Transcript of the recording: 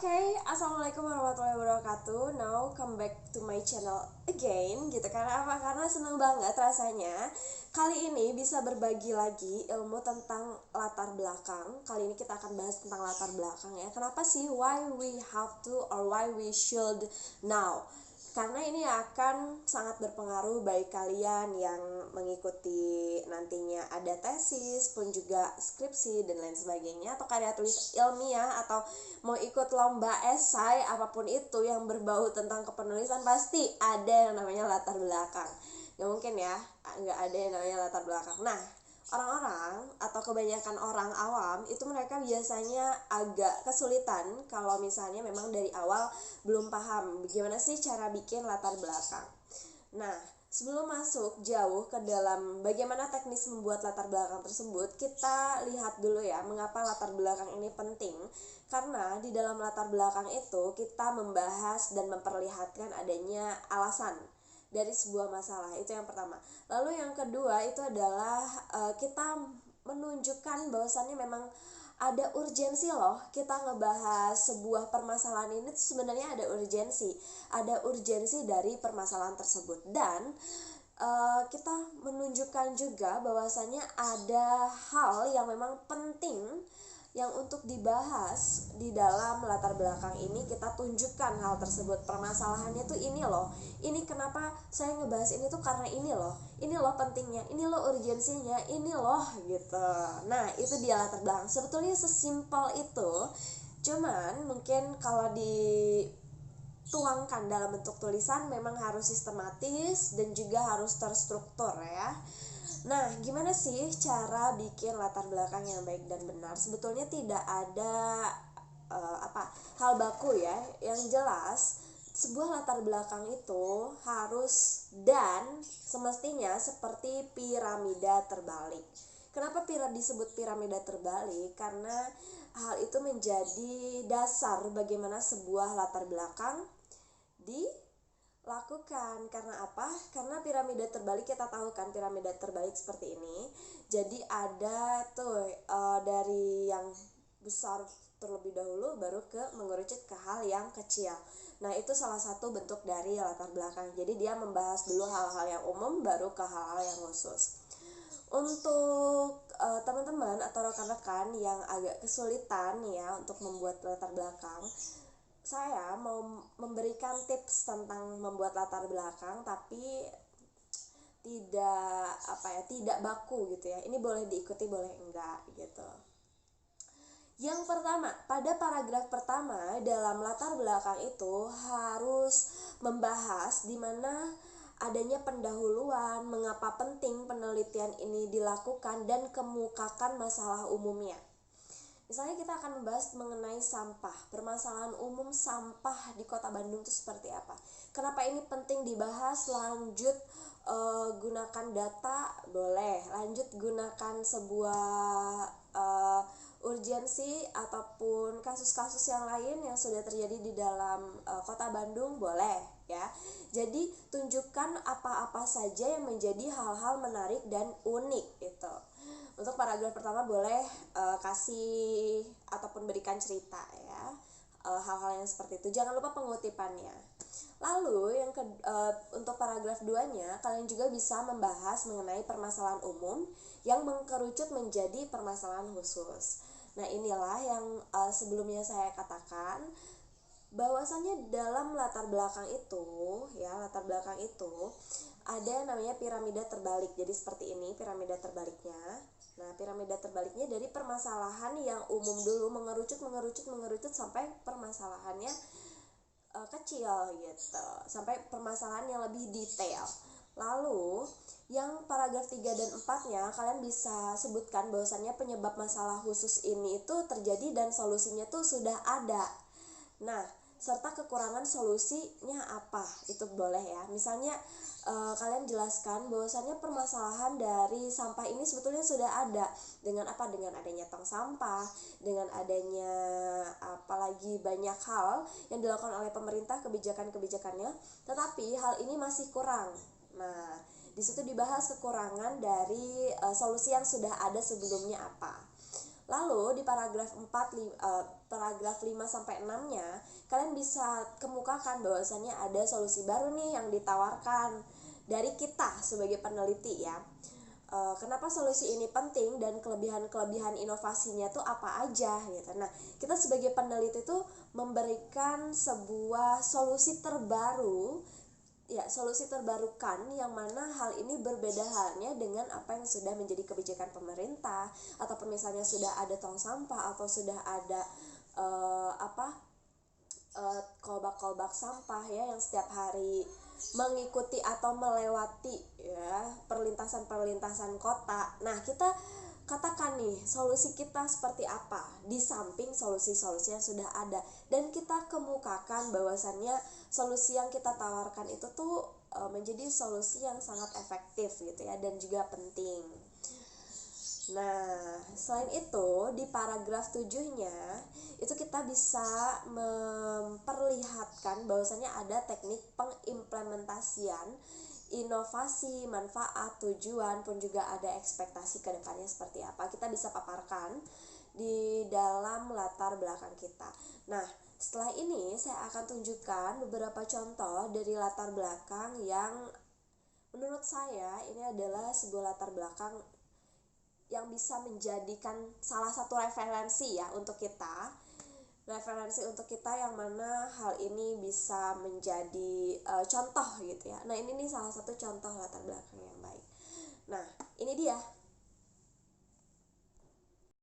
Assalamualaikum warahmatullahi wabarakatuh. Now come back to my channel again gitu. Karena apa? Karena seneng banget rasanya kali ini bisa berbagi lagi ilmu tentang latar belakang. Kali ini kita akan bahas tentang latar belakang ya. Kenapa sih why we have to or why we should now? Karena ini akan sangat berpengaruh bagi kalian yang mengikuti nantinya ada tesis pun juga skripsi dan lain sebagainya, atau karya tulis ilmiah, atau mau ikut lomba esai apapun itu yang berbau tentang kepenulisan, pasti ada yang namanya latar belakang. Gak mungkin ya nggak ada yang namanya latar belakang. Nah, orang-orang atau kebanyakan orang awam itu mereka biasanya agak kesulitan kalau misalnya memang dari awal belum paham bagaimana sih cara bikin latar belakang. Nah, sebelum masuk jauh ke dalam bagaimana teknis membuat latar belakang tersebut, kita lihat dulu ya mengapa latar belakang ini penting. Karena di dalam latar belakang itu kita membahas dan memperlihatkan adanya alasan dari sebuah masalah. Itu yang pertama. Lalu yang kedua itu adalah kita menunjukkan bahwasannya memang ada urgensi loh kita ngebahas sebuah permasalahan ini tuh sebenarnya ada urgensi dari permasalahan tersebut. Dan kita menunjukkan juga bahwasannya ada hal yang memang penting yang untuk dibahas di dalam latar belakang ini. Kita tunjukkan hal tersebut, permasalahannya tuh ini loh, ini kenapa saya ngebahas ini tuh karena ini loh pentingnya, ini loh urgensinya, ini loh gitu. Nah, itu dia latar belakang. Sebetulnya sesimpel itu, cuman mungkin kalau dituangkan dalam bentuk tulisan memang harus sistematis dan juga harus terstruktur ya. Nah, gimana sih cara bikin latar belakang yang baik dan benar? Sebetulnya tidak ada hal baku ya. Yang jelas, sebuah latar belakang itu harus dan semestinya seperti piramida terbalik. Kenapa disebut piramida terbalik? Karena hal itu menjadi dasar bagaimana sebuah latar belakang dilakukan. Karena apa? Karena piramida terbalik, kita tahu kan piramida terbalik seperti ini. Jadi ada tuh dari yang besar terlebih dahulu baru mengerucut ke hal yang kecil. Nah, itu salah satu bentuk dari latar belakang. Jadi dia membahas dulu hal-hal yang umum baru ke hal-hal yang khusus. Untuk teman-teman atau rekan-rekan yang agak kesulitan ya untuk membuat latar belakang, saya mau memberikan tips tentang membuat latar belakang, tapi tidak baku gitu ya. Ini boleh diikuti, boleh enggak gitu. Yang pertama, pada paragraf pertama dalam latar belakang itu harus membahas di mana adanya pendahuluan, mengapa penting penelitian ini dilakukan, dan kemukakan masalah umumnya. Misalnya kita akan membahas mengenai sampah, permasalahan umum sampah di Kota Bandung itu seperti apa. Kenapa ini penting dibahas? Lanjut gunakan data, boleh. Lanjut gunakan sebuah urgensi ataupun kasus-kasus yang lain yang sudah terjadi di dalam Kota Bandung, boleh ya. Jadi tunjukkan apa-apa saja yang menjadi hal-hal menarik dan unik itu. Untuk paragraf pertama boleh kasih ataupun berikan cerita ya, hal-hal yang seperti itu. Jangan lupa pengutipannya. Lalu untuk paragraf 2-nya kalian juga bisa membahas mengenai permasalahan umum yang mengkerucut menjadi permasalahan khusus. Nah, inilah yang sebelumnya saya katakan bahwasanya dalam latar belakang itu ada yang namanya piramida terbalik. Jadi seperti ini piramida terbaliknya. Nah, piramida terbaliknya dari permasalahan yang umum dulu mengerucut sampai permasalahannya kecil gitu, sampai permasalahan yang lebih detail. Lalu yang paragraf 3 dan 4-nya kalian bisa sebutkan bahwasannya penyebab masalah khusus ini itu terjadi dan solusinya tuh sudah ada. Nah, serta kekurangan solusinya apa, itu boleh ya. Misalnya kalian jelaskan bahwasannya permasalahan dari sampah ini sebetulnya sudah ada. Dengan apa? Dengan adanya tong sampah, dengan adanya apalagi banyak hal yang dilakukan oleh pemerintah, kebijakan-kebijakannya, tetapi hal ini masih kurang. Nah, di situ dibahas kekurangan dari solusi yang sudah ada sebelumnya apa. Lalu di paragraf 5 sampai 6-nya kalian bisa kemukakan bahwasannya ada solusi baru nih yang ditawarkan dari kita sebagai peneliti ya. Kenapa solusi ini penting dan kelebihan-kelebihan inovasinya tuh apa aja gitu. Nah, kita sebagai peneliti tuh memberikan sebuah solusi terbaru ya, solusi terbarukan yang mana hal ini berbeda halnya dengan apa yang sudah menjadi kebijakan pemerintah, ataupun misalnya sudah ada tong sampah atau sudah ada kolbak-kolbak sampah ya yang setiap hari mengikuti atau melewati ya perlintasan-perlintasan kota. Nah, kita katakan nih solusi kita seperti apa di samping solusi-solusi yang sudah ada, dan kita kemukakan bahwasannya solusi yang kita tawarkan itu tuh menjadi solusi yang sangat efektif gitu ya, dan juga penting. Nah, selain itu di paragraf 7-nya itu kita bisa memperlihatkan bahwasanya ada teknik pengimplementasian inovasi, manfaat, tujuan, pun juga ada ekspektasi ke depannya seperti apa. Kita bisa paparkan di dalam latar belakang kita. Nah, setelah ini saya akan tunjukkan beberapa contoh dari latar belakang yang menurut saya ini adalah sebuah latar belakang yang bisa menjadikan salah satu referensi ya untuk kita, yang mana hal ini bisa menjadi contoh gitu ya. Nah, ini nih salah satu contoh latar belakang yang baik. Nah, ini dia